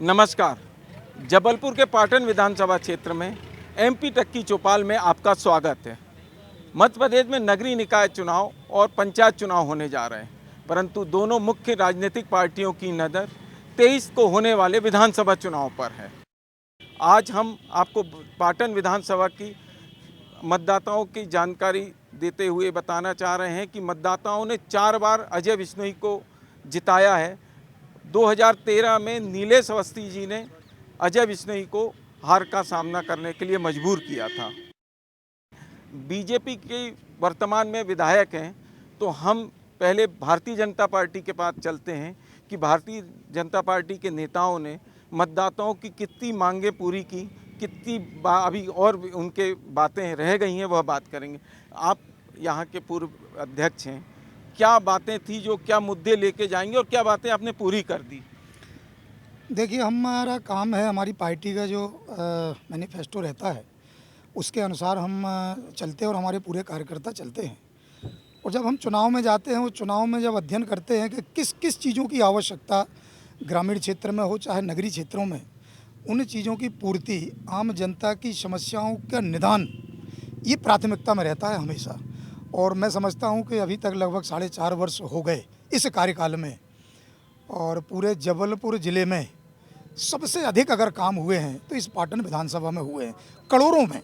नमस्कार। जबलपुर के पाटन विधानसभा क्षेत्र में एमपी टक्की चौपाल में आपका स्वागत है। मध्य प्रदेश में नगरीय निकाय चुनाव और पंचायत चुनाव होने जा रहे हैं, परंतु दोनों मुख्य राजनीतिक पार्टियों की नज़र 23 को होने वाले विधानसभा चुनाव पर है। आज हम आपको पाटन विधानसभा की मतदाताओं की जानकारी देते हुए बताना चाह रहे हैं कि मतदाताओं ने 4 बार अजय बिश्नोई को जिताया है। 2013 में नीलेश अवस्थी जी ने अजय बिश्नोई को हार का सामना करने के लिए मजबूर किया था। बीजेपी के वर्तमान में विधायक हैं, तो हम पहले भारतीय जनता पार्टी के पास चलते हैं कि भारतीय जनता पार्टी के नेताओं ने मतदाताओं की कितनी मांगें पूरी की, कितनी अभी और उनके बातें रह गई हैं, वह बात करेंगे। आप यहाँ के पूर्व अध्यक्ष हैं, क्या बातें थी जो क्या मुद्दे लेके जाएंगे और क्या बातें आपने पूरी कर दी? देखिए, हमारा काम है, हमारी पार्टी का जो मैनिफेस्टो रहता है उसके अनुसार हम चलते हैं और हमारे पूरे कार्यकर्ता चलते हैं। और जब हम चुनाव में जाते हैं, उस चुनाव में जब अध्ययन करते हैं कि किस किस चीज़ों की आवश्यकता ग्रामीण क्षेत्र में हो चाहे नगरीय क्षेत्रों में, उन चीज़ों की पूर्ति, आम जनता की समस्याओं का निदान, ये प्राथमिकता में रहता है हमेशा। और मैं समझता हूँ कि अभी तक लगभग 4.5 वर्ष हो गए इस कार्यकाल में, और पूरे जबलपुर ज़िले में सबसे अधिक अगर काम हुए हैं तो इस पाटन विधानसभा में हुए हैं। करोड़ों में,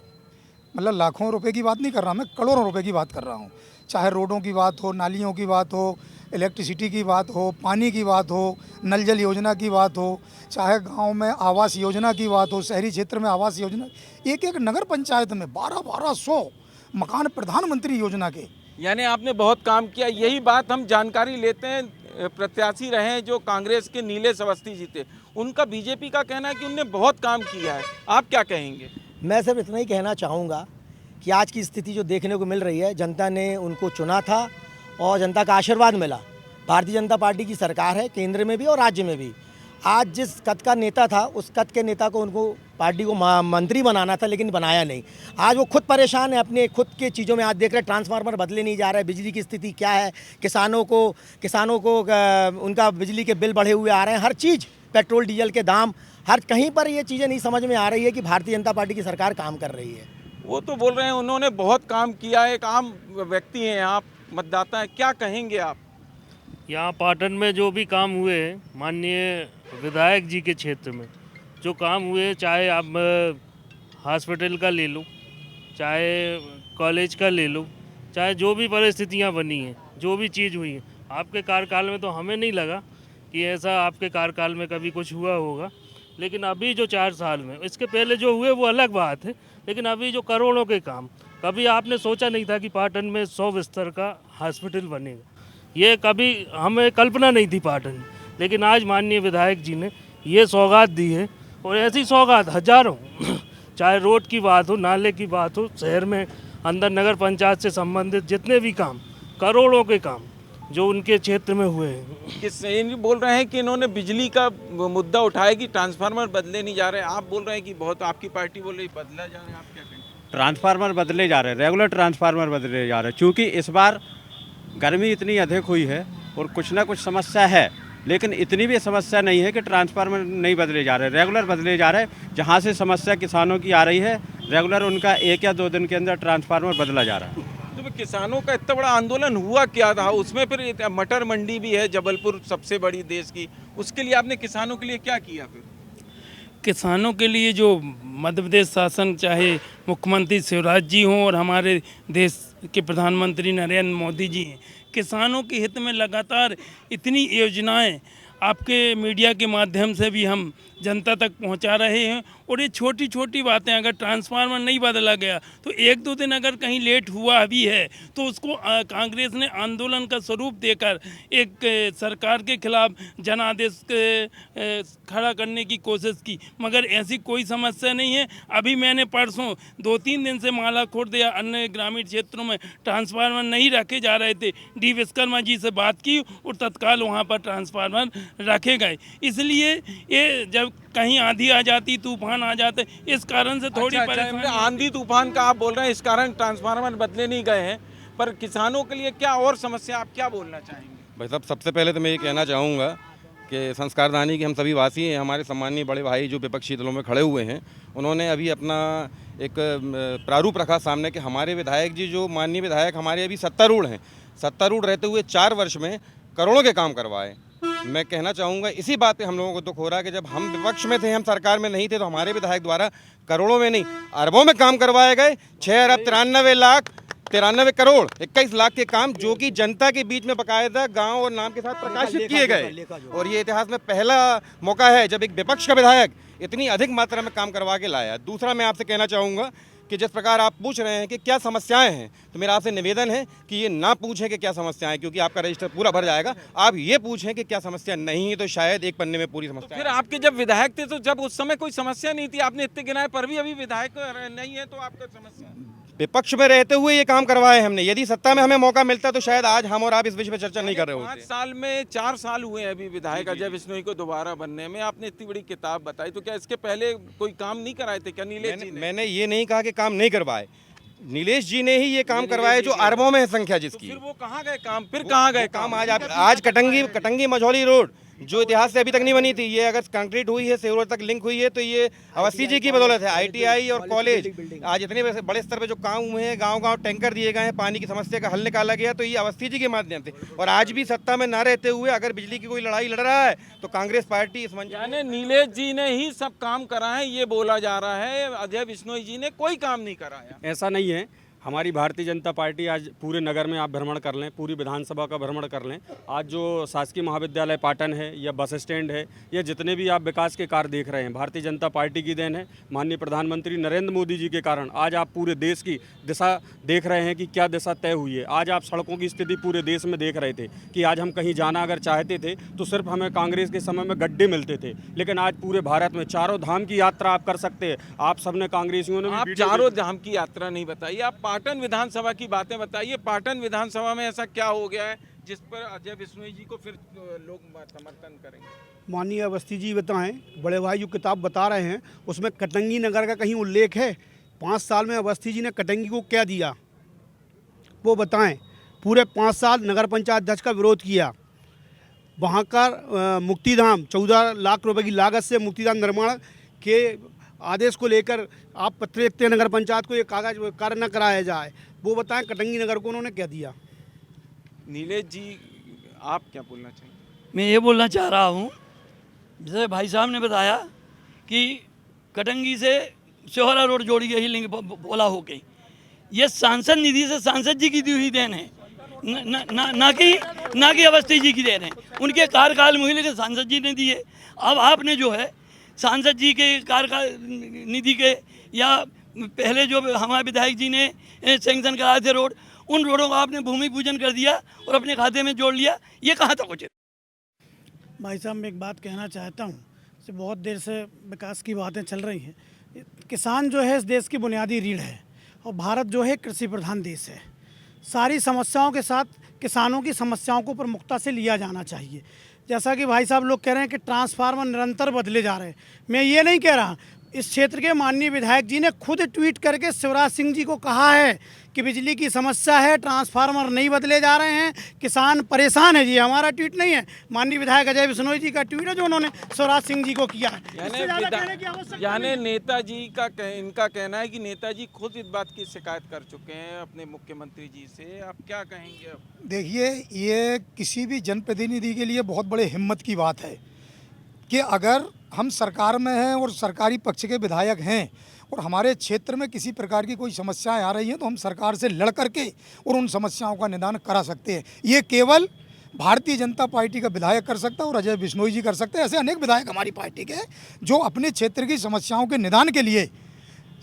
मतलब लाखों रुपए की बात नहीं कर रहा, मैं करोड़ों रुपए की बात कर रहा हूँ। चाहे रोडों की बात हो, नालियों की बात हो, इलेक्ट्रिसिटी की बात हो, पानी की बात हो, नल जल योजना की बात हो, चाहे गांव में आवास योजना की बात हो, शहरी क्षेत्र में आवास योजना, एक एक नगर पंचायत में 1200 मकान प्रधानमंत्री योजना के। यानी आपने बहुत काम किया। यही बात हम जानकारी लेते हैं। प्रत्याशी रहे हैं जो कांग्रेस के नीलेश अवस्थी जी थे, उनका बीजेपी का कहना है कि उनने बहुत काम किया है। आप क्या कहेंगे? मैं सिर्फ इतना ही कहना चाहूँगा कि आज की स्थिति जो देखने को मिल रही है, जनता ने उनको चुना था और जनता का आशीर्वाद मिला। भारतीय जनता पार्टी की सरकार है, केंद्र में भी और राज्य में भी। आज जिस कद का नेता था, उस कद के नेता को उनको पार्टी को मंत्री बनाना था, लेकिन बनाया नहीं। आज वो खुद परेशान है अपने खुद के चीज़ों में। आज देख रहे ट्रांसफार्मर बदले नहीं जा रहे, बिजली की स्थिति क्या है, किसानों को उनका बिजली के बिल बढ़े हुए आ रहे हैं। हर चीज़, पेट्रोल डीजल के दाम, हर कहीं पर ये चीज़ें नहीं समझ में आ रही है कि भारतीय जनता पार्टी की सरकार काम कर रही है। वो तो बोल रहे हैं उन्होंने बहुत काम किया है। एक आम व्यक्ति हैं आप, मतदाता हैं, क्या कहेंगे आप? यहाँ पाटन में जो भी काम हुए हैं, माननीय विधायक जी के क्षेत्र में जो काम हुए, चाहे आप हॉस्पिटल का ले लो, चाहे कॉलेज का ले लो, चाहे जो भी परिस्थितियाँ बनी हैं, जो भी चीज़ हुई है आपके कार्यकाल में, तो हमें नहीं लगा कि ऐसा आपके कार्यकाल में कभी कुछ हुआ होगा। लेकिन अभी जो 4 साल में, इसके पहले जो हुए वो अलग बात है, लेकिन अभी जो करोड़ों के काम, कभी आपने सोचा नहीं था कि पाटन में 100 बिस्तर का हॉस्पिटल बनेगा। ये कभी हमें कल्पना नहीं थी पाटन में, लेकिन आज माननीय विधायक जी ने ये सौगात दी है। और ऐसी सौगात हजारों चाहे रोड की बात हो, नाले की बात हो, शहर में अंदर नगर पंचायत से संबंधित जितने भी काम, करोड़ों के काम जो उनके क्षेत्र में हुए हैं। किस ये बोल रहे हैं कि इन्होंने बिजली का मुद्दा उठाया कि ट्रांसफार्मर बदले नहीं जा रहे। आप बोल रहे हैं कि बहुत, आपकी पार्टी बोल रही बदला जा रहा है। आप क्या कहेंगे? ट्रांसफार्मर बदले जा रहे हैं, रेगुलर ट्रांसफार्मर बदले जा रहे हैं। चूँकि इस बार गर्मी इतनी अधिक हुई है और कुछ ना कुछ समस्या है, लेकिन इतनी भी समस्या नहीं है कि ट्रांसफार्मर नहीं बदले जा रहे, रेगुलर बदले जा रहे हैं। जहाँ से समस्या किसानों की आ रही है, रेगुलर उनका 1 या 2 दिन के अंदर ट्रांसफार्मर बदला जा रहा है। तो किसानों का इतना बड़ा आंदोलन हुआ क्या था उसमें? फिर मटर मंडी भी है जबलपुर सबसे बड़ी देश की, उसके लिए आपने किसानों के लिए क्या किया? फिर किसानों के लिए जो मध्य प्रदेश शासन, चाहे मुख्यमंत्री शिवराज जी हों और हमारे देश के प्रधानमंत्री नरेंद्र मोदी जी हैं, किसानों के हित में लगातार इतनी योजनाएं आपके मीडिया के माध्यम से भी हम जनता तक पहुंचा रहे हैं। और ये छोटी छोटी बातें, अगर ट्रांसफार्मर नहीं बदला गया तो 1-2 दिन अगर कहीं लेट हुआ भी है तो उसको कांग्रेस ने आंदोलन का स्वरूप देकर एक सरकार के खिलाफ जनादेश खड़ा करने की कोशिश की, मगर ऐसी कोई समस्या नहीं है। अभी मैंने परसों 2-3 दिन से मालाखोर्द या अन्य ग्रामीण क्षेत्रों में ट्रांसफार्मर नहीं रखे जा रहे थे, डी विश्वकर्मा जी से बात की और तत्काल वहाँ पर ट्रांसफार्मर रखे गए। इसलिए ये जब कहीं आंधी आ जाती, तूफान आ जाते, इस कारण से थोड़ी परेशानी। आंधी तूफान का आप बोल रहे हैं, इस कारण ट्रांसफार्मर बदले नहीं गए हैं, पर किसानों के लिए क्या और समस्या, आप क्या बोलना चाहेंगे? भाई साहब, सबसे पहले तो मैं ये कहना चाहूँगा कि संस्कारदानी के हम सभी वासी हैं। हमारे सम्मानीय बड़े भाई जो विपक्षी दलों में खड़े हुए हैं, उन्होंने अभी अपना एक प्रारूप रखा सामने कि हमारे विधायक जी, जो माननीय विधायक हमारे अभी सत्तारूढ़ हैं, सत्तारूढ़ रहते हुए 4 वर्ष में करोड़ों के काम करवाए। मैं कहना चाहूँगा इसी बात पे हम लोगों को दुख हो रहा है कि जब हम विपक्ष में थे, हम सरकार में नहीं थे, तो हमारे विधायक द्वारा करोड़ों में नहीं अरबों में काम करवाए गए। 6 अरब 93 करोड़ 21 लाख के काम जो कि जनता के बीच में बाकायदा गांव और नाम के साथ प्रकाशित किए गए। और ये इतिहास में पहला मौका है जब एक विपक्ष का विधायक इतनी अधिक मात्रा में काम करवा के लाया। दूसरा, मैं आपसे कहना चाहूँगा कि जिस प्रकार आप पूछ रहे हैं कि क्या समस्याएं हैं, तो मेरा आपसे निवेदन है कि ये ना पूछें कि क्या समस्याएं, क्योंकि आपका रजिस्टर पूरा भर जाएगा। आप ये पूछें कि क्या समस्या नहीं है, तो शायद एक पन्ने में पूरी समस्या। फिर आपके जब विधायक थे तो जब उस समय कोई समस्या नहीं थी, आपने इतने गिनाए पर भी अभी विधायक नहीं है, तो आपका समस्या विपक्ष में रहते हुए ये काम करवाए हमने। यदि सत्ता में हमें मौका मिलता तो शायद आज हम और आप इस विषय पर चर्चा नहीं कर रहे होते। 5 साल में 4 साल हुए हैं अभी विधायक अजय बिश्नोई को दोबारा बनने में। आपने इतनी बड़ी किताब बताई, तो क्या इसके पहले कोई काम नहीं कराए थे क्या नीलेश जी ने? मैंने ये नहीं कहा कि काम नहीं करवाए, नीलेश जी ने ही ये काम करवाए जो अरबों में है संख्या जिसकी। फिर वो कहाँ गए काम? फिर कहाँ गए काम? आज कटंगी मझौली रोड जो इतिहास से अभी तक नहीं बनी थी, ये अगर कंक्रीट हुई है, सेवरोड तक लिंक हुई है, तो ये अवस्थी जी की बदौलत है। ITI और कॉलेज आज इतने बड़े स्तर पे जो काम हुए हैं, गांव-गांव टैंकर दिए गए हैं, पानी की समस्या का हल निकाला गया, तो ये अवस्थी जी के माध्यम से। और आज भी सत्ता में ना रहते हुए अगर बिजली की कोई लड़ाई लड़ रहा है तो कांग्रेस पार्टी इस मंच। यानी नीलेश जी ने ही सब काम कराए, ये बोला जा रहा है। अजय बिश्नोई जी ने कोई काम नहीं कराया। ऐसा नहीं है। हमारी भारतीय जनता पार्टी आज पूरे नगर में आप भ्रमण कर लें, पूरी विधानसभा का भ्रमण कर लें, आज जो शासकीय महाविद्यालय पाटन है या बस स्टैंड है या जितने भी आप विकास के कार्य देख रहे हैं, भारतीय जनता पार्टी की देन है। माननीय प्रधानमंत्री नरेंद्र मोदी जी के कारण आज आप पूरे देश की दिशा देख रहे हैं कि क्या दिशा तय हुई है। आज आप सड़कों की स्थिति पूरे देश में देख रहे थे कि आज हम कहीं जाना अगर चाहते थे तो सिर्फ हमें कांग्रेस के समय में गड्ढे मिलते थे, लेकिन आज पूरे भारत में चारों धाम की यात्रा आप कर सकते हैं। आप सबने कांग्रेसियों ने आप चारों धाम की यात्रा नहीं बताइए, आप पाटन विधानसभा की बातें बताइए। पाटन विधानसभा में ऐसा क्या हो गया है जिस पर अजय बिश्नोई जी को फिर लोग समर्थन करेंगे? माननीय अवस्थी जी बताएं, बड़े भाई जो किताब बता रहे हैं उसमें कटंगी नगर का कहीं उल्लेख है? 5 साल में अवस्थी जी ने कटंगी को क्या दिया वो बताएं। पूरे 5 साल नगर पंचायत अध्यक्ष का विरोध किया। वहाँ का मुक्तिधाम 14 लाख रुपए की लागत से मुक्तिधाम निर्माण के आदेश को लेकर आप पत्र लिखते हैं नगर पंचायत को, ये कागज कार्य न कराया जाए, वो बताएं कटंगी नगर को उन्होंने क्या दिया। नीलेश जी, आप क्या बोलना चाहिए? मैं ये बोलना चाह रहा हूँ, जैसे भाई साहब ने बताया कि कटंगी से शोहरा रोड जोड़ी गई लिंक बोला हो गई, ये सांसद निधि से सांसद जी की दी हुई देन है, ना कि अवस्थी जी की देन है। उनके कार्यकाल में हुई, लेकिन सांसद जी ने दी है। अब आपने जो है सांसद जी के कार्यकाल निधि के या पहले जो हमारे विधायक जी ने सैंक्शन कराए थे रोड, उन रोडों का आपने भूमि पूजन कर दिया और अपने खाते में जोड़ लिया। ये कहाँ तक उचित? भाई साहब, मैं एक बात कहना चाहता हूँ। बहुत देर से विकास की बातें चल रही हैं। किसान जो है इस देश की बुनियादी रीढ़ है और भारत जो है कृषि प्रधान देश है। सारी समस्याओं के साथ किसानों की समस्याओं को प्रमुखता से लिया जाना चाहिए। जैसा कि भाई साहब लोग कह रहे हैं कि ट्रांसफार्मर निरंतर बदले जा रहे हैं, मैं ये नहीं कह रहा। इस क्षेत्र के माननीय विधायक जी ने खुद ट्वीट करके शिवराज सिंह जी को कहा है कि बिजली की समस्या है, ट्रांसफार्मर नहीं बदले जा रहे हैं, किसान परेशान है। जी हमारा ट्वीट नहीं है, माननीय विधायक अजय बिश्नोई जी का ट्वीट है जो उन्होंने शिवराज सिंह जी को किया है। यानी नेताजी का इनका कहना है कि नेताजी खुद इस बात की शिकायत कर चुके हैं अपने मुख्यमंत्री जी से। आप क्या कहेंगे? देखिए, ये किसी भी जनप्रतिनिधि के लिए बहुत बड़े हिम्मत की बात है कि अगर हम सरकार में हैं और सरकारी पक्ष के विधायक हैं और हमारे क्षेत्र में किसी प्रकार की कोई समस्याएं आ रही हैं तो हम सरकार से लड़ करके और उन समस्याओं का निदान करा सकते हैं। ये केवल भारतीय जनता पार्टी का विधायक कर सकता है और अजय बिश्नोई जी कर सकते हैं। ऐसे अनेक विधायक हमारी पार्टी के जो अपने क्षेत्र की समस्याओं के निदान के लिए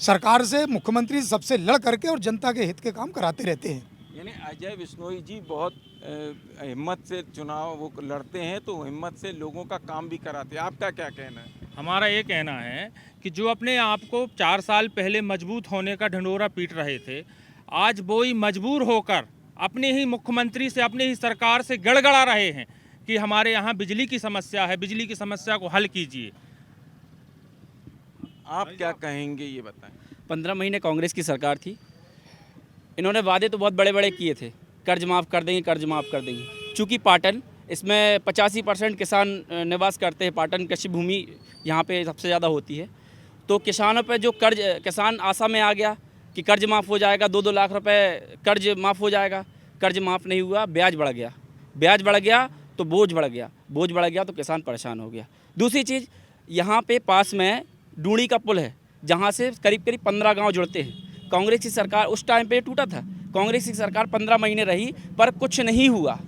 सरकार से, मुख्यमंत्री सबसे लड़ करके और जनता के हित के काम कराते रहते हैं। यानी अजय बिश्नोई जी बहुत हिम्मत से चुनाव वो लड़ते हैं, तो हिम्मत से लोगों का काम भी कराते हैं। आपका क्या कहना है? हमारा ये कहना है कि जो अपने आप को 4 साल पहले मजबूत होने का ढंढोरा पीट रहे थे, आज वो ही मजबूर होकर अपने ही मुख्यमंत्री से, अपने ही सरकार से गड़गड़ा रहे हैं कि हमारे यहाँ बिजली की समस्या है, बिजली की समस्या को हल कीजिए। आप क्या कहेंगे ये बताएं। 15 महीने कांग्रेस की सरकार थी, इन्होंने वादे तो बहुत बड़े बड़े किए थे, कर्ज माफ़ कर देंगे, कर्ज माफ़ कर देंगे। चूँकि पाटन इसमें 85% किसान निवास करते हैं। पाटन कृषि भूमि यहाँ पे सबसे ज़्यादा होती है। तो किसानों पे जो कर्ज, किसान आशा में आ गया कि कर्ज माफ़ हो जाएगा, 2-2 लाख रुपए कर्ज माफ़ हो जाएगा। कर्ज माफ़ नहीं हुआ, ब्याज बढ़ गया। ब्याज बढ़ गया तो बोझ बढ़ गया, बोझ बढ़ गया तो किसान परेशान हो गया। दूसरी चीज़, यहाँ पे पास में डूणी का पुल है, जहाँ से करीब करीब 15 गांव जुड़ते हैं। कांग्रेस की सरकार उस टाइम पे टूटा था। कांग्रेस की सरकार 15 महीने रही पर कुछ नहीं हुआ।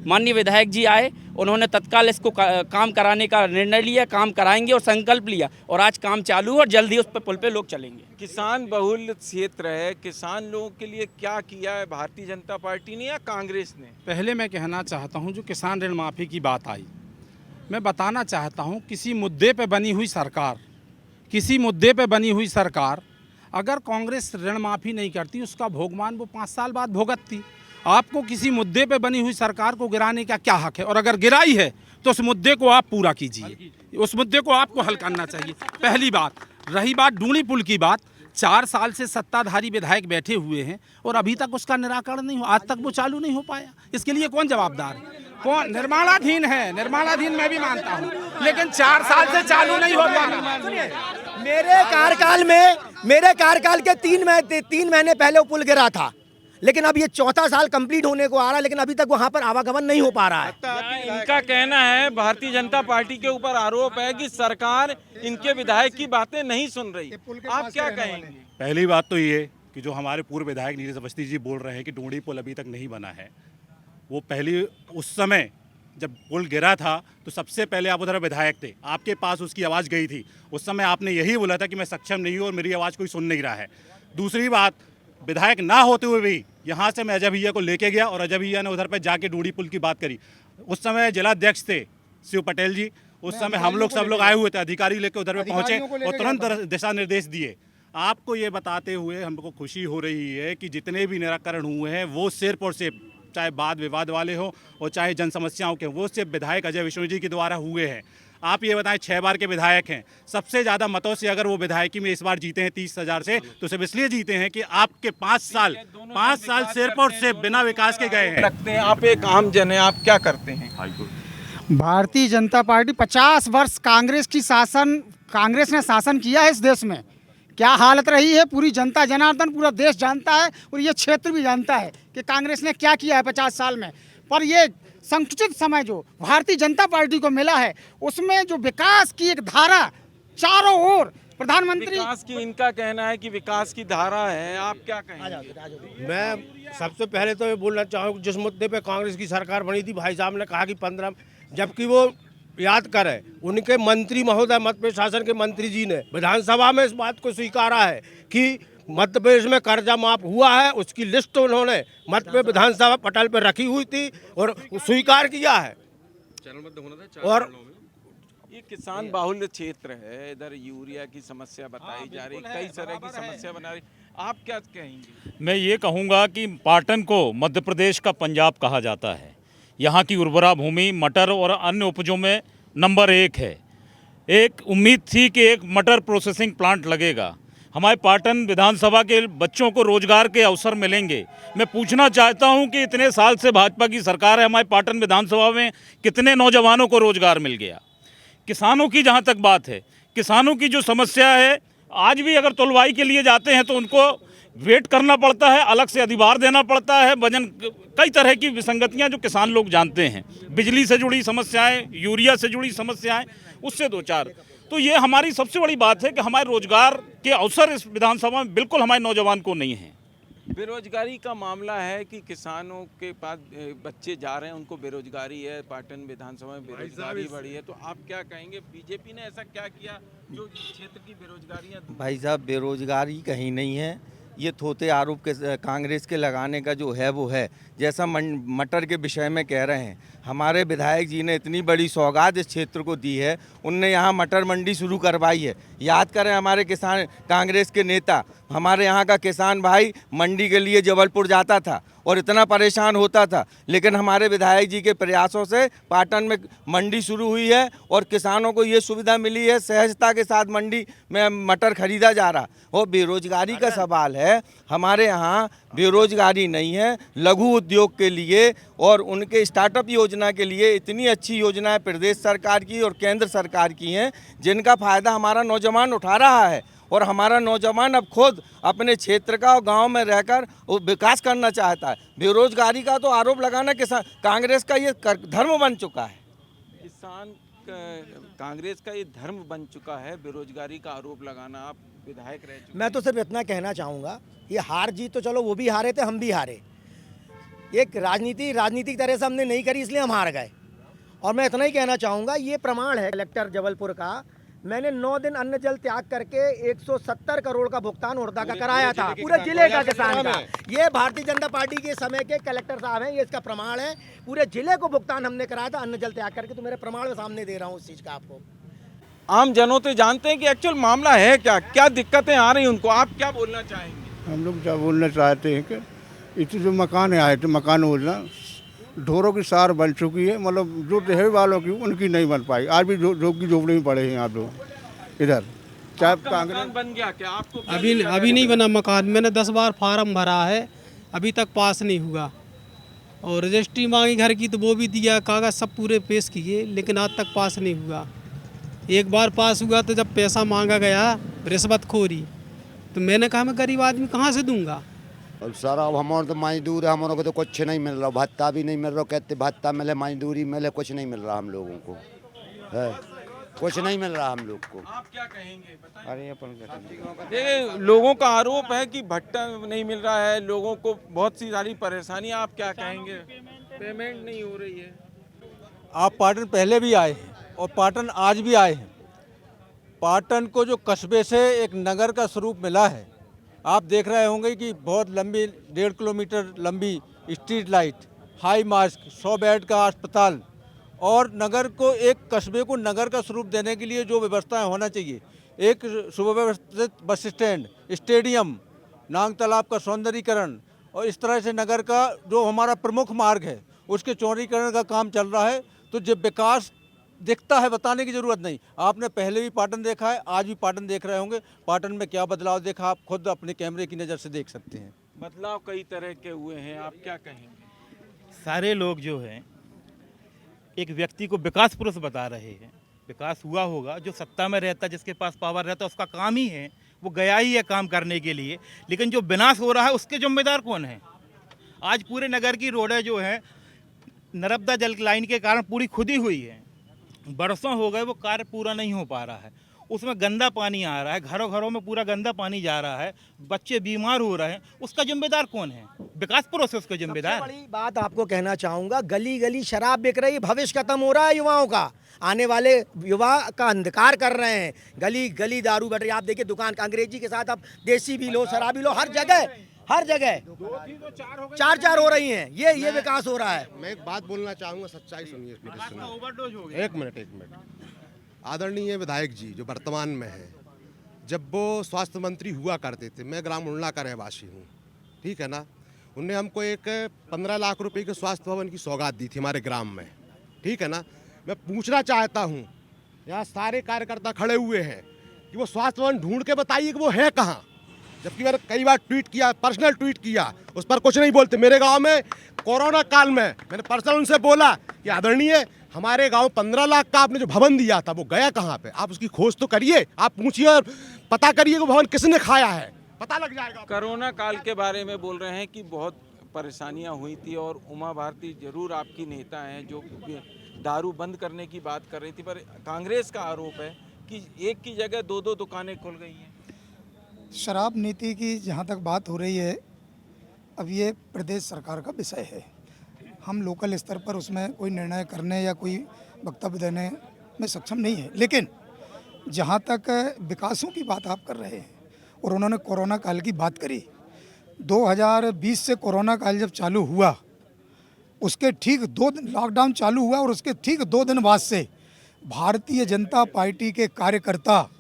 माननीय विधायक जी आए, उन्होंने तत्काल इसको काम कराने का निर्णय लिया, काम कराएंगे और संकल्प लिया, और आज काम चालू है और जल्दी उस पर पुल पे लोग चलेंगे। किसान बहुल क्षेत्र है, किसान लोगों के लिए क्या किया है भारतीय जनता पार्टी ने या कांग्रेस ने? पहले मैं कहना चाहता हूं, जो किसान ऋण माफ़ी की बात आई, मैं बताना चाहता हूं, किसी मुद्दे पे बनी हुई सरकार, किसी मुद्दे पे बनी हुई सरकार अगर कांग्रेस ऋण माफ़ी नहीं करती, उसका भोगमान वो 5 साल बाद भुगतती। आपको किसी मुद्दे पे बनी हुई सरकार को गिराने का क्या हक है? और अगर गिराई है तो उस मुद्दे को आप पूरा कीजिए, उस मुद्दे को आपको हल करना चाहिए। पहली बात। रही बात डूणी पुल की बात, 4 साल से सत्ताधारी विधायक बैठे हुए हैं और अभी तक उसका निराकरण नहीं हो, आज तक वो चालू नहीं हो पाया। इसके लिए कौन जवाबदार है? कौन? निर्माणाधीन है, निर्माणाधीन मैं भी मानता हूँ, लेकिन 4 साल से चालू नहीं हो पाया। मेरे कार्यकाल के 3 महीने पहले वो पुल गिरा था, लेकिन अब ये 4था साल कंप्लीट होने को आ रहा है, लेकिन अभी तक वहाँ पर आवागमन नहीं हो पा रहा है। इनका कहना है, भारतीय जनता पार्टी के ऊपर आरोप है कि सरकार इनके विधायक की बातें नहीं सुन रही। आप क्या कहेंगे? पहली बात तो ये कि जो हमारे पूर्व विधायक नीरज अवस्थी जी बोल रहे हैं कि डूणी पुल अभी तक नहीं बना है, वो पहली उस समय जब पुल गिरा था तो सबसे पहले आप उधर विधायक थे, आपके पास उसकी आवाज़ गई थी। उस समय आपने यही बोला था कि मैं सक्षम नहीं हूँ और मेरी आवाज़ कोई सुन नहीं रहा है। दूसरी बात, विधायक ना होते हुए भी यहाँ से मैं अजय भैया को लेके गया और अजय भैया ने उधर पर जाके डूणी पुल की बात करी। उस समय जिलाध्यक्ष थे शिव पटेल जी, उस समय हम लोग सब लोग आए हुए थे, अधिकारी लेके उधर पे पहुँचे और तुरंत दिशा निर्देश दिए। आपको ये बताते हुए हमको खुशी हो रही है कि जितने भी निराकरण हुए हैं वो सिर्फ और सिर्फ, चाहे वाद विवाद वाले हों और चाहे जन समस्याओं के, वो सिर्फ विधायक अजय विष्णु जी के द्वारा हुए हैं। आप ये बताएं, 6 बार के विधायक हैं, सबसे ज़्यादा मतों से अगर वो विधायकी में इस बार जीते हैं 30,000 से, तो सिर्फ इसलिए जीते हैं कि आपके 5 साल सिर्फ और सिर्फ बिना विकास के गए हैं। रखते हैं आप, एक आम जन है, आप क्या करते हैं? भारतीय जनता पार्टी 50 वर्ष कांग्रेस ने शासन किया है इस देश में। क्या हालत रही है पूरी जनता जनार्दन, पूरा देश जानता है और ये क्षेत्र भी जानता है कि कांग्रेस ने क्या किया है 50 साल में। पर ये संकुचित समय जो भारतीय जनता पार्टी को मिला है, उसमें जो विकास की एक धारा चारों ओर, प्रधानमंत्री विकास की, इनका कहना है कि विकास की धारा है, आप क्या कहेंगे? मैं सबसे पहले तो ये बोलना चाहूँ, जिस मुद्दे पे कांग्रेस की सरकार बनी थी, भाई साहब ने कहा कि 15, जबकि वो याद करें, उनके मंत्री महोदय, मध्य प्रदेश शासन के मंत्री जी ने विधानसभा में इस बात को स्वीकारा है कि मध्य प्रदेश में कर्जा माफ हुआ है। उसकी लिस्ट उन्होंने मध्य प्रदेश विधानसभा पटल पर रखी हुई थी और स्वीकार किया है। और ये किसान बाहुल्य क्षेत्र है, इधर यूरिया की समस्या बताई जा रही, कई तरह की समस्या बना रही, आप क्या कहेंगे? मैं ये कहूँगा कि पाटन को मध्य प्रदेश का पंजाब कहा जाता है। यहाँ की उर्वरा भूमि मटर और अन्य उपजों में नंबर 1 है। एक उम्मीद थी कि एक मटर प्रोसेसिंग प्लांट लगेगा, हमारे पाटन विधानसभा के बच्चों को रोजगार के अवसर मिलेंगे। मैं पूछना चाहता हूं कि इतने साल से भाजपा की सरकार है, हमारे पाटन विधानसभा में कितने नौजवानों को रोजगार मिल गया? किसानों की जहां तक बात है, किसानों की जो समस्या है, आज भी अगर तुलवाई के लिए जाते हैं तो उनको वेट करना पड़ता है, अलग से अधिभार देना पड़ता है, वजन, कई तरह की विसंगतियां जो किसान लोग जानते हैं, बिजली से जुड़ी समस्याएं, यूरिया से जुड़ी समस्याएं, उससे 2-4। तो ये हमारी सबसे बड़ी बात है कि हमारे रोजगार के अवसर इस विधानसभा में बिल्कुल हमारे नौजवान को नहीं है। बेरोजगारी का मामला है कि किसानों के पास बच्चे जा रहे हैं, उनको बेरोजगारी है, पाटन विधानसभा में बेरोजगारी बढ़ी है, तो आप क्या कहेंगे? बीजेपी ने ऐसा क्या किया जो क्षेत्र की बेरोजगारी? भाई साहब, बेरोजगारी कहीं नहीं है, ये थोथे आरोप के कांग्रेस के लगाने का जो है वो है। जैसा मटर के विषय में कह रहे हैं, हमारे विधायक जी ने इतनी बड़ी सौगात इस क्षेत्र को दी है, उनने यहाँ मटर मंडी शुरू करवाई है। याद करें, हमारे किसान, कांग्रेस के नेता, हमारे यहाँ का किसान भाई मंडी के लिए जबलपुर जाता था और इतना परेशान होता था, लेकिन हमारे विधायक जी के प्रयासों से पाटन में मंडी शुरू हुई है और किसानों को ये सुविधा मिली है, सहजता के साथ मंडी में मटर खरीदा जा रहा। और बेरोजगारी का सवाल है, हमारे यहाँ बेरोजगारी नहीं है। लघु उद्योग के लिए और उनके स्टार्टअप योजना के लिए इतनी अच्छी योजनाएं प्रदेश सरकार की और केंद्र सरकार की हैं, जिनका फ़ायदा हमारा नौजवान उठा रहा है। और हमारा नौजवान अब खुद अपने क्षेत्र का और गांव में रहकर विकास करना चाहता है। बेरोजगारी का तो आरोप लगाना किसान कांग्रेस का ये धर्म बन चुका है। कांग्रेस का ये धर्म बन चुका है बेरोजगारी का आरोप लगाना। आप विधायक रह चुके। मैं तो सिर्फ इतना कहना चाहूँगा, ये हार जीत तो चलो वो भी हारे थे, हम भी हारे। एक राजनीतिक तरह से हमने नहीं करी, इसलिए हम हार गए। और मैं इतना ही कहना चाहूँगा, ये प्रमाण है कलेक्टर जबलपुर का, मैंने 9 दिन अन्न जल त्याग करके 170 करोड़ का भुगतान उड़दा का कराया था, पूरे जिले का किसान का। ये भारतीय जनता पार्टी के समय के कलेक्टर साहब हैं, ये इसका प्रमाण है। पूरे जिले को भुगतान हमने कराया था अन्न जल त्याग करके, तो मेरे प्रमाण में सामने दे रहा हूँ उस चीज़ का आपको। आम जनों तो जानते हैं कि एक्चुअल मामला है क्या, क्या दिक्कतें आ रही उनको, आप क्या बोलना चाहेंगे? हम लोग क्या बोलना चाहते हैं कि इतने जो मकान आए थे, मकान योजना ढोरों की सार बन चुकी है, मतलब जो देहे वालों की उनकी नहीं बन पाई। आज भी झोंकी झोपड़ी में पड़े हैं आप लोग इधर। चाहे कांग्रेस बन गया क्या आपको? अभी नहीं बना मकान। मैंने 10 बार फार्म भरा है, अभी तक पास नहीं हुआ। और रजिस्ट्री मांगी घर की तो वो भी दिया, कागज़ सब पूरे पेश किए, लेकिन आज तक पास नहीं हुआ। एक बार पास हुआ तो जब पैसा मांगा गया रिश्वतखोरी, तो मैंने कहा मैं गरीब आदमी कहाँ से दूंगा। अब सारा अब हमारे तो मजदूर है, हमारे को तो कुछ नहीं मिल रहा, भत्ता भी नहीं मिल रहा। कहते भत्ता मिले, मजदूरी मिले, कुछ नहीं मिल रहा हम लोगों को है, कुछ नहीं मिल रहा हम लोग को। आप क्या कहेंगे? अरे अपन देखिए, लोगों का आरोप है कि भत्ता नहीं मिल रहा है, लोगों को बहुत सी सारी परेशानियां। आप क्या कहेंगे? पेमेंट नहीं हो रही है। आप पाटन पहले भी आए हैं और पाटन आज भी आए हैं। पाटन को जो कस्बे से एक नगर का स्वरूप मिला है, आप देख रहे होंगे कि बहुत लंबी 1.5 किलोमीटर लंबी street light, high mask, 100 bed का अस्पताल और नगर को, एक कस्बे को नगर का स्वरूप देने के लिए जो व्यवस्थाएं होना चाहिए, एक सुव्यवस्थित बस स्टैंड, स्टेडियम, नांग तालाब का सौंदर्यीकरण और इस तरह से नगर का जो हमारा प्रमुख मार्ग है उसके चौड़ीकरण का काम चल रहा है। तो जब विकास दिखता है, बताने की ज़रूरत नहीं। आपने पहले भी पाटन देखा है, आज भी पाटन देख रहे होंगे। पाटन में क्या बदलाव देखा आप खुद अपने कैमरे की नज़र से देख सकते हैं। बदलाव कई तरह के हुए हैं, आप क्या कहेंगे? सारे लोग जो हैं एक व्यक्ति को विकास पुरुष बता रहे हैं। विकास हुआ होगा, जो सत्ता में रहता, जिसके पास पावर रहता, उसका काम ही है, वो गया ही है काम करने के लिए। लेकिन जो विनाश हो रहा है उसके जिम्मेदार कौन है? आज पूरे नगर की रोडें जो हैं नर्मदा जल लाइन के कारण पूरी खुदी हुई है, बरसों हो गए वो कार्य पूरा नहीं हो पा रहा है। उसमें गंदा पानी आ रहा है, घरों घरों में पूरा गंदा पानी जा रहा है, बच्चे बीमार हो रहे हैं। उसका जिम्मेदार कौन है? विकास पुरुष है उसका जिम्मेदार। सबसे बड़ी बात आपको कहना चाहूँगा, गली गली शराब बिक रही, भविष्य खत्म हो रहा है युवाओं का। आने वाले युवा का अंधकार कर रहे हैं, गली गली दारू बढ़ रही है। आप देखिए दुकान का अंग्रेजी के साथ अब देसी भी लो, शराबी लो, हर जगह 4 हो रही हैं। ये विकास हो रहा है। मैं एक बात बोलना चाहूँगा, सच्चाई सुनिए। एक मिनट। आदरणीय विधायक जी जो वर्तमान में है, जब वो स्वास्थ्य मंत्री हुआ करते थे, मैं ग्राम उल्ला का रहवासी हूँ, ठीक है ना, उनने हमको एक 15 लाख रुपए के स्वास्थ्य भवन की सौगात दी थी हमारे ग्राम में, ठीक है ना। मैं पूछना चाहता हूँ, यहाँ सारे कार्यकर्ता खड़े हुए हैं कि वो स्वास्थ्य भवन ढूंढ के बताइए कि वो है कहाँ। जबकि मैंने कई बार ट्वीट किया, पर्सनल ट्वीट किया, उस पर कुछ नहीं बोलते। मेरे गांव में कोरोना काल में मैंने पर्सनल उनसे बोला कि आदरणीय, हमारे गांव 15 लाख का आपने जो भवन दिया था वो गया कहाँ पे? आप उसकी खोज तो करिए, आप पूछिए और पता करिए कि भवन किसने खाया है, पता लग जाएगा। कोरोना काल के बारे में बोल रहे हैं कि बहुत परेशानियां हुई थी और उमा भारती जरूर आपकी नेता हैं जो दारू बंद करने की बात कर रही थी, पर कांग्रेस का आरोप है कि एक की जगह 2 दुकानें खुल गई हैं। शराब नीति की जहाँ तक बात हो रही है, अब ये प्रदेश सरकार का विषय है। हम लोकल स्तर पर उसमें कोई निर्णय करने या कोई वक्तव्य देने में सक्षम नहीं है। लेकिन जहाँ तक विकासों की बात आप कर रहे हैं और उन्होंने कोरोना काल की बात करी, 2020 से कोरोना काल जब चालू हुआ, उसके ठीक 2 दिन लॉकडाउन चालू हुआ और उसके ठीक 2 दिन बाद से भारतीय जनता पार्टी के कार्यकर्ता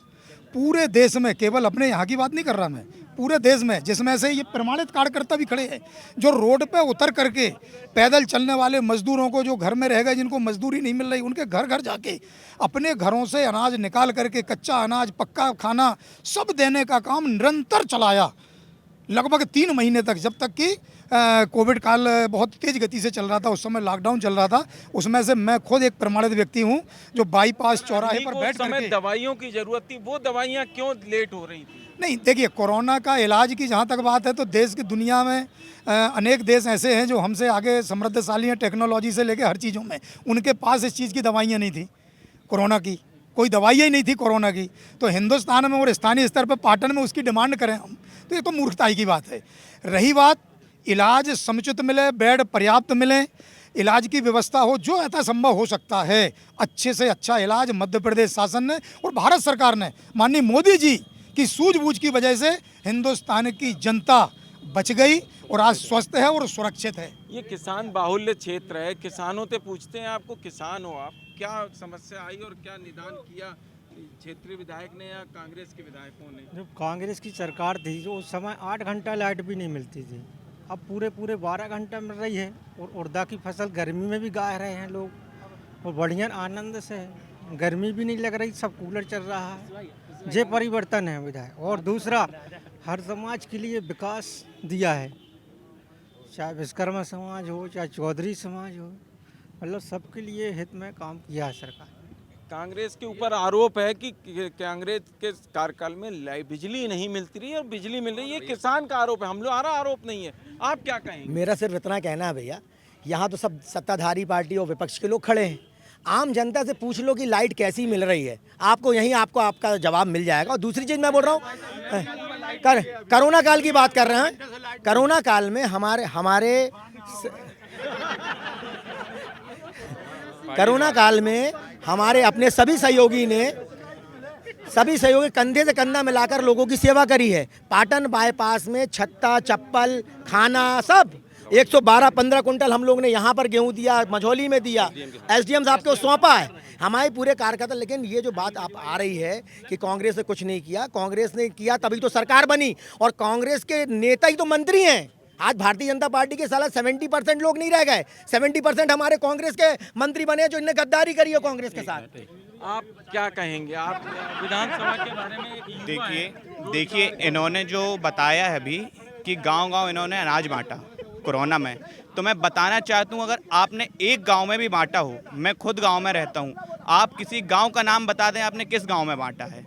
पूरे देश में, केवल अपने यहाँ की बात नहीं कर रहा मैं, पूरे देश में, जिसमें से ये प्रमाणित कार्यकर्ता भी खड़े हैं, जो रोड पे उतर करके पैदल चलने वाले मजदूरों को, जो घर में रह गए, जिनको मजदूरी नहीं मिल रही, उनके घर घर जाके अपने घरों से अनाज निकाल करके, कच्चा अनाज, पक्का खाना सब देने का काम निरंतर चलाया लगभग 3 महीने तक, जब तक कि कोविड काल बहुत तेज़ गति से चल रहा था। उस समय लॉकडाउन चल रहा था। उसमें से मैं खुद एक प्रमाणित व्यक्ति हूं जो बाईपास चौराहे पर बैठ करके, दवाइयों की जरूरत थी, वो दवाइयाँ क्यों लेट हो रही थी? नहीं, देखिए, कोरोना का इलाज की जहाँ तक बात है तो देश की दुनिया में अनेक देश ऐसे हैं जो हमसे आगे समृद्धशाली हैं टेक्नोलॉजी से लेकर हर चीज़ों में। उनके पास इस चीज़ की दवाइयाँ नहीं थी, कोरोना की कोई दवाइयाँ ही नहीं थी कोरोना की। तो हिंदुस्तान में और स्थानीय स्तर पर पाटन में उसकी डिमांड करें हम, तो ये तो मूर्खताई की बात है। रही बात इलाज समुचित मिले, बेड पर्याप्त मिले, इलाज की व्यवस्था हो, जो ऐसा संभव हो सकता है, अच्छे से अच्छा इलाज मध्य प्रदेश शासन ने और भारत सरकार ने, माननीय मोदी जी की सूझबूझ की वजह से हिंदुस्तान की जनता बच गई और आज स्वस्थ है और सुरक्षित है। ये किसान बाहुल्य क्षेत्र है, किसानों से पूछते हैं, आपको किसान हो आप, क्या समस्या आई और क्या निदान किया क्षेत्रीय विधायक ने या कांग्रेस के विधायकों ने? जब कांग्रेस की सरकार थी जो उस समय 8 घंटा लाइट भी नहीं मिलती थी, अब पूरे 12 घंटा मिल रही है और उड़दा की फसल गर्मी में भी गा रहे हैं लोग और बढ़िया आनंद से, गर्मी भी नहीं लग रही, सब कूलर चल रहा है। ये परिवर्तन है विधायक। और दूसरा, हर समाज के लिए विकास दिया है, चाहे विश्वकर्मा समाज हो, चाहे चौधरी समाज हो, मतलब सबके लिए हित में काम किया है सरकार। कांग्रेस के ऊपर आरोप है कि कांग्रेस के कार्यकाल में बिजली नहीं मिलती रही और बिजली मिल रही है, किसान का आरोप है, हम लोग आरोप नहीं है। आप क्या कहेंगे? मेरा सिर्फ इतना कहना है भैया, यहाँ तो सब सत्ताधारी पार्टी और विपक्ष के लोग खड़े हैं। आम जनता से पूछ लो कि लाइट कैसी मिल रही है, आपको यहीं आपका जवाब मिल जाएगा। और दूसरी चीज़ मैं बोल रहा हूँ, कोरोना काल की बात कर रहे हैं। कोरोना काल में हमारे कोरोना काल में हमारे अपने सभी सहयोगी कंधे से कंधा मिलाकर लोगों की सेवा करी है। पाटन बाईपास में छत्ता, चप्पल, खाना सब 112-15 कुंटल हम लोग ने यहाँ पर गेहूँ दिया, मझौली में दिया, एसडीएम साहब को सौंपा है, हमारे पूरे कार्यकर्ता। लेकिन ये जो बात आप आ रही है कि कांग्रेस ने कुछ नहीं किया, कांग्रेस ने किया तभी तो सरकार बनी और कांग्रेस के नेता ही तो मंत्री हैं। आज भारतीय जनता पार्टी के साला 70% लोग नहीं रह गए, 70% हमारे कांग्रेस के मंत्री बने जो इन्हें गद्दारी करी है कांग्रेस के साथ। आप क्या कहेंगे? आप विधानसभा के बारे में देखिए इन्होंने जो बताया है अभी कि गांव-गांव इन्होंने अनाज बांटा कोरोना में, तो मैं बताना चाहता हूं, अगर आपने एक गांव में भी बांटा हो, मैं खुद गांव में रहता हूं, आप किसी गांव का नाम बता दें आपने किस गांव में बांटा है।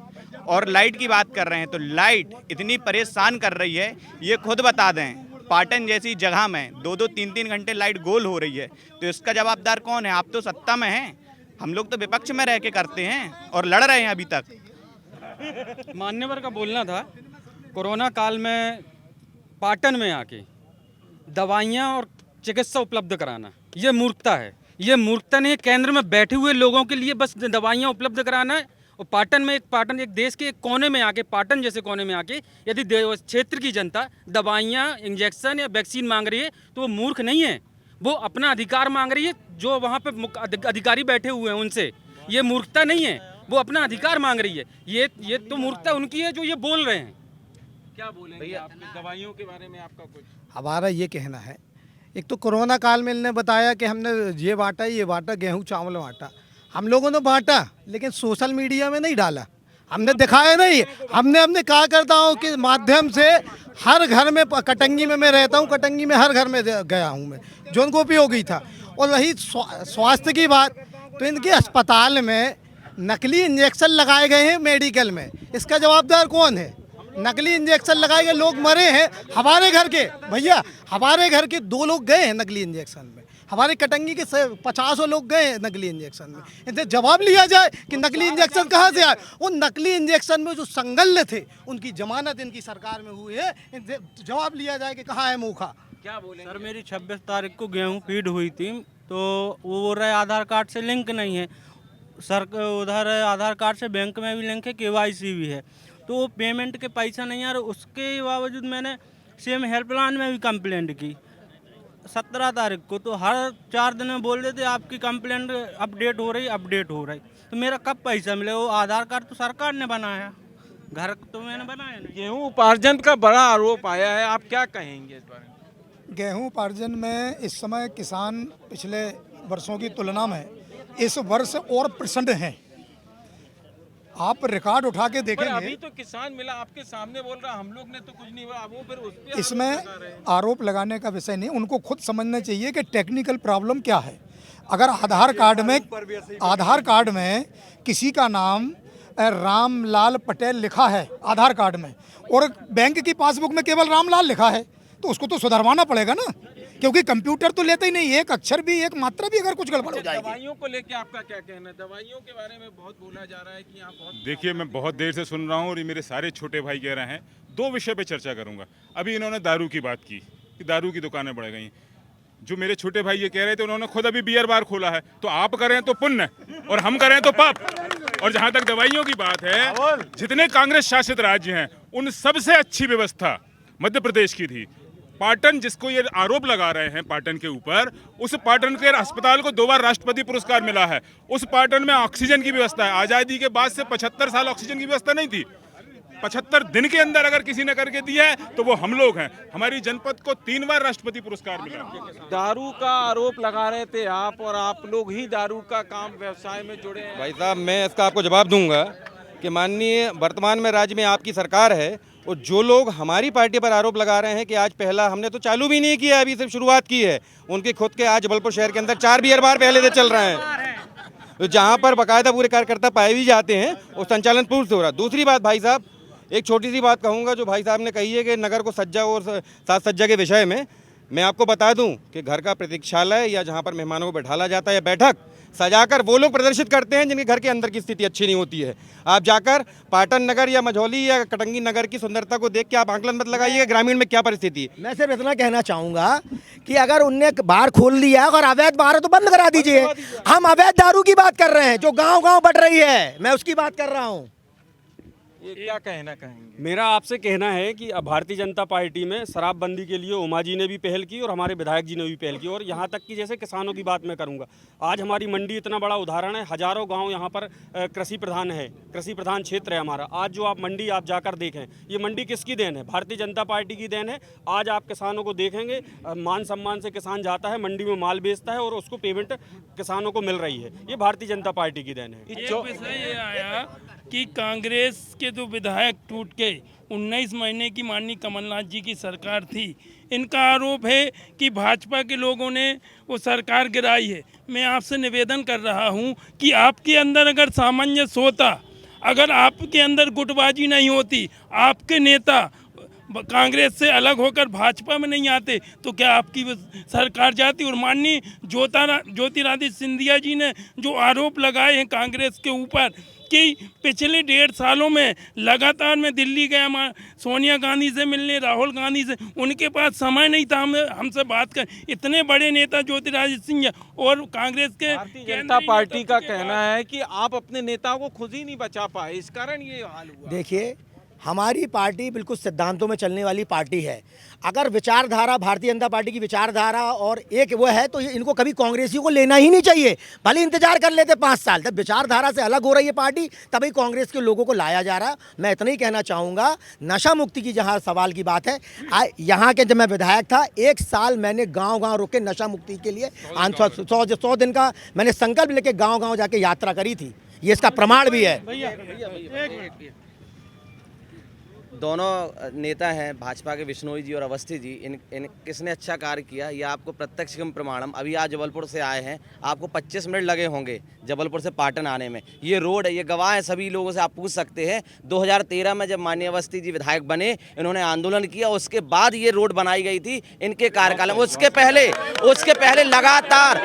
और लाइट की बात कर रहे हैं तो लाइट इतनी परेशान कर रही है, ये खुद बता दें। पाटन जैसी जगह में 2-2, 3-3 घंटे लाइट गोल हो रही है, तो इसका जवाबदार कौन है? आप तो सत्ता में हैं, हम लोग तो विपक्ष में रह के करते हैं और लड़ रहे हैं अभी तक। मान्यवर का बोलना था, कोरोना काल में पाटन में आके दवाइयाँ और चिकित्सा उपलब्ध कराना, ये मूर्खता है। ये मूर्खता नहीं, केंद्र में बैठे हुए लोगों के लिए बस दवाइयाँ उपलब्ध कराना है। और पाटन एक देश के एक कोने में आके, पाटन जैसे कोने में आके यदि क्षेत्र की जनता दवाइयाँ, इंजेक्शन या वैक्सीन मांग रही है तो वो मूर्ख नहीं है, वो अपना अधिकार मांग रही है। जो वहाँ पे अधिकारी बैठे हुए हैं उनसे, ये मूर्खता नहीं है, वो अपना अधिकार मांग रही है। ये तो मूर्खता उनकी है जो ये बोल रहे हैं। क्या बोलेंगे आप दवाइयों के बारे में? आपका कुछ? हमारा ये कहना है, एक तो कोरोना काल में इन्होंने बताया कि हमने ये बांटा, गेहूँ चावल बांटा, हम लोगों ने बांटा लेकिन सोशल मीडिया में नहीं डाला, हमने दिखाया नहीं। हमने अपने कार्यकर्ताओं के माध्यम से हर घर में, कटंगी में मैं रहता हूँ, कटंगी में हर घर में गया हूँ मैं, जो उनको उपयोगी था। और रही स्वास्थ्य की बात, तो इनके अस्पताल में नकली इंजेक्शन लगाए गए हैं मेडिकल में, इसका जवाबदार कौन है? नकली इंजेक्शन लगाए गए, लोग मरे हैं हमारे घर के, भैया हमारे घर के 2 लोग गए हैं नकली इंजेक्शन में, हमारे कटंगी के 50 लोग गए हैं नकली इंजेक्शन में। इनसे जवाब लिया जाए कि नकली इंजेक्शन कहाँ से आए। उन नकली इंजेक्शन में जो संलग्न थे उनकी जमानत इनकी सरकार में हुई है, इनसे जवाब लिया जाए कि कहाँ है मूखा। क्या बोलेंगे? सर मेरी 26 तारीख को गेहूँ फीड हुई थी, तो वो बोल रहे आधार कार्ड से लिंक नहीं है सर, उधर आधार कार्ड से बैंक में भी लिंक है, KYC भी है, तो पेमेंट के पैसा नहीं आ रहा। उसके बावजूद मैंने CM हेल्पलाइन में भी कंप्लेंट की 17 तारीख को, तो हर 4 दिन में बोल देते आपकी कंप्लेंट अपडेट हो रही। तो मेरा कब पैसा मिले? वो आधार कार्ड तो सरकार ने बनाया, घर तो मैंने बनाया नहीं। गेहूं उपार्जन का बड़ा आरोप आया है, आप क्या कहेंगे इस बारे में? गेहूं उपार्जन में इस समय किसान पिछले वर्षों की तुलना में इस वर्ष और प्रचंड हैं। आप रिकॉर्ड उठा के पर देखेंगे। अभी तो किसान मिला आपके सामने बोल रहा, हम लोग ने तो कुछ नहीं हुआ, वो फिर उस पे इसमें आरोप लगाने का विषय नहीं, उनको खुद समझना चाहिए कि टेक्निकल प्रॉब्लम क्या है। अगर आधार कार्ड में किसी का नाम रामलाल पटेल लिखा है आधार कार्ड में, और बैंक की पासबुक में केवल रामलाल लिखा है, तो उसको तो सुधरवाना पड़ेगा ना, क्योंकि कंप्यूटर तो लेते ही नहीं, एक अक्षर भी एक मात्रा भी अगर कुछ गड़बड़ हो जाएगी। दवाइयों को लेके आपका क्या कहना है? दवाइयों के बारे में बहुत बोला जा रहा है कि यहाँ बहुत। देखिए, मैं बहुत देर से सुन रहा हूँ और ये मेरे सारे छोटे भाई कह रहे हैं। दो विषय पे चर्चा करूंगा। अभी इन्होंने दारू की बात की कि दारू की दुकानें बढ़ गई। जो मेरे छोटे भाई ये कह रहे थे, उन्होंने खुद अभी बियर बार खोला है। तो आप करें तो पुण्य और हम करें तो पाप। और जहाँ तक दवाइयों की बात है, जितने कांग्रेस शासित राज्य हैं उन सबसे अच्छी व्यवस्था मध्य प्रदेश की थी। पाटन, जिसको ये आरोप लगा रहे हैं पाटन के ऊपर, उस पाटन के अस्पताल को 2 बार राष्ट्रपति पुरस्कार मिला है। उस पाटन में ऑक्सीजन की व्यवस्था है। आज़ादी के बाद से 75 साल ऑक्सीजन की व्यवस्था नहीं थी। 75 दिन के अंदर अगर किसी ने करके दिया है तो वो हम लोग हैं। हमारी जनपद को 3 बार राष्ट्रपति पुरस्कार मिला। दारू का आरोप लगा रहे थे आप, और आप लोग ही दारू का काम व्यवसाय में जुड़े हैं। भाई साहब, मैं इसका आपको जवाब दूंगा कि माननीय वर्तमान में राज्य में आपकी सरकार है, और जो लोग हमारी पार्टी पर आरोप लगा रहे हैं कि आज पहला, हमने तो चालू भी नहीं किया, अभी सिर्फ शुरुआत की है। उनके खुद के आज जबलपुर शहर के अंदर 4 बियर बार पहले से चल रहे हैं, तो जहाँ पर बाकायदा पूरे कार्यकर्ता पाए भी जाते हैं और संचालन पूर्ण से हो रहा है। दूसरी बात भाई साहब, एक छोटी सी बात कहूँगा जो भाई साहब ने कही है कि नगर को सज्जा और साज सज्जा के विषय में, मैं आपको बता दूं कि घर का प्रतीक्षालय या जहाँ पर मेहमानों को बैठाला जाता है या बैठक सजाकर वो लोग प्रदर्शित करते हैं जिनके घर के अंदर की स्थिति अच्छी नहीं होती है। आप जाकर पाटन नगर या मझौली या कटंगी नगर की सुंदरता को देख के आप आंकलन मत लगाइएगा ग्रामीण में क्या परिस्थिति है। मैं सिर्फ इतना कहना चाहूँगा कि अगर उनने बार खोल लिया और अवैध बार है तो बंद करा दीजिए। हम अवैध दारू की बात कर रहे हैं जो गाँव-गाँव बढ़ रही है, मैं उसकी बात कर रहा हूँ। ये क्या कहना कहेंगे? मेरा आपसे कहना है कि भारतीय जनता पार्टी में शराबबंदी के लिए उमा जी ने भी पहल की और हमारे विधायक जी ने भी पहल की, और यहाँ तक कि जैसे किसानों की बात मैं करूँगा, आज हमारी मंडी इतना बड़ा उदाहरण है। हजारों गांव यहाँ पर कृषि प्रधान है, कृषि प्रधान क्षेत्र है हमारा। आज जो आप मंडी आप जाकर देखें, ये मंडी किसकी देन है? भारतीय जनता पार्टी की देन है। आज आप किसानों को देखेंगे, मान सम्मान से किसान जाता है, मंडी में माल बेचता है और उसको पेमेंट किसानों को मिल रही है। ये भारतीय जनता पार्टी की देन है। एक विषय ये आया कि कांग्रेस के जो विधायक टूट के 19 महीने की माननीय कमलनाथ जी की सरकार थी, इनका आरोप है कि भाजपा के लोगों ने वो सरकार गिराई है। मैं आपसे निवेदन कर रहा हूं कि आपके अंदर अगर सामंजस्य होता, अगर आपके अंदर गुटबाजी नहीं होती, आपके नेता कांग्रेस से अलग होकर भाजपा में नहीं आते, तो क्या आपकी सरकार जाती? और माननीय ज्योतिरादित्य सिंधिया जी ने जो आरोप लगाए हैं कांग्रेस के ऊपर कि पिछले 1.5 सालों में लगातार मैं दिल्ली गया सोनिया गांधी से मिलने, राहुल गांधी से, उनके पास समय नहीं था हमसे बात कर। इतने बड़े नेता ज्योतिरादित्य सिंधिया और कांग्रेस के भारतीय जनता पार्टी का कहना है कि आप अपने नेताओं को खुद ही नहीं बचा पाए, इस कारण ये हाल हुआ। देखिए, हमारी पार्टी बिल्कुल सिद्धांतों में चलने वाली पार्टी है। अगर विचारधारा भारतीय जनता पार्टी की विचारधारा और एक वो है तो इनको कभी कांग्रेसियों को लेना ही नहीं चाहिए, भले इंतजार कर लेते 5 साल। जब विचारधारा से अलग हो रही है पार्टी, तभी कांग्रेस के लोगों को लाया जा रहा। मैं इतना ही कहना चाहूँगा, नशा मुक्ति की जहाँ सवाल की बात है, यहाँ के जब मैं विधायक था 1 साल मैंने गाँव-गाँव रुक के नशा मुक्ति के लिए 100 दिन का मैंने संकल्प लेके गाँव-गाँव जाके यात्रा करी थी। ये इसका प्रमाण भी है। दोनों नेता हैं भाजपा के, विश्नोई जी और अवस्थी जी, इन किसने अच्छा कार्य किया ये आपको प्रत्यक्षम प्रमाणम। अभी आज जबलपुर से आए हैं, आपको 25 मिनट लगे होंगे जबलपुर से पाटन आने में। ये रोड है, ये गवाह है, सभी लोगों से आप पूछ सकते हैं। 2013 में जब माननीय अवस्थी जी विधायक बने, इन्होंने आंदोलन किया, उसके बाद ये रोड बनाई गई थी इनके कार्यकाल में। उसके पहले लगातार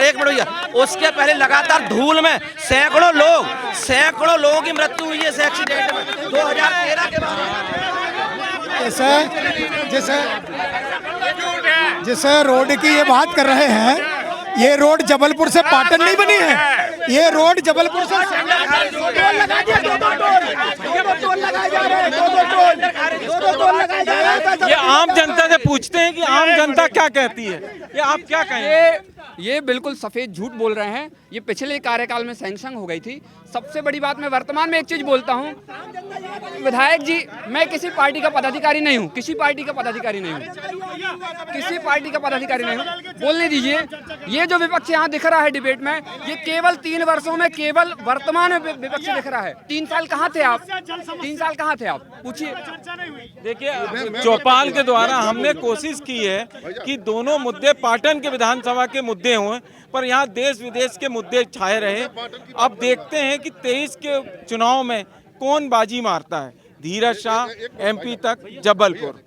एक मिनट भैया, उसके पहले लगातार धूल में सैकड़ों लोगों की मृत्यु हुई है इस एक्सीडेंट में 2013 के बाद। जैसे रोड की ये बात कर रहे हैं, ये रोड जबलपुर से पाटन नहीं बनी है, ये रोड जबलपुर से ये आम जनता से पूछते हैं कि आम जनता क्या कहती है, ये आप क्या कहेंगे? ये बिल्कुल सफ़ेद झूठ बोल रहे हैं। ये पिछले कार्यकाल में सैंक्शन हो गई थी। सबसे बड़ी बात, मैं वर्तमान में एक चीज़ बोलता हूँ, विधायक जी, मैं किसी पार्टी का पदाधिकारी नहीं हूँ, किसी पार्टी का पदाधिकारी नहीं हूँ, किसी पार्टी का पदाधिकारी नहीं हूँ। बोलने दीजिए। ये जो विपक्ष यहाँ दिख रहा है डिबेट में, ये केवल 3 वर्षों में केवल वर्तमान में विपक्ष दिख रहा है। 3 साल कहाँ थे आप? 3 साल कहाँ थे आप? पूछिए। देखिए, चौपाल के द्वारा हमने कोशिश की है कि दोनों मुद्दे पाटन के विधानसभा के मुद्दे हों, पर यहाँ देश विदेश के मुद्दे छाए रहे। अब देखते हैं कि 23 के चुनाव में कौन बाजी मारता है। धीरज शाह, MP तक, जबलपुर।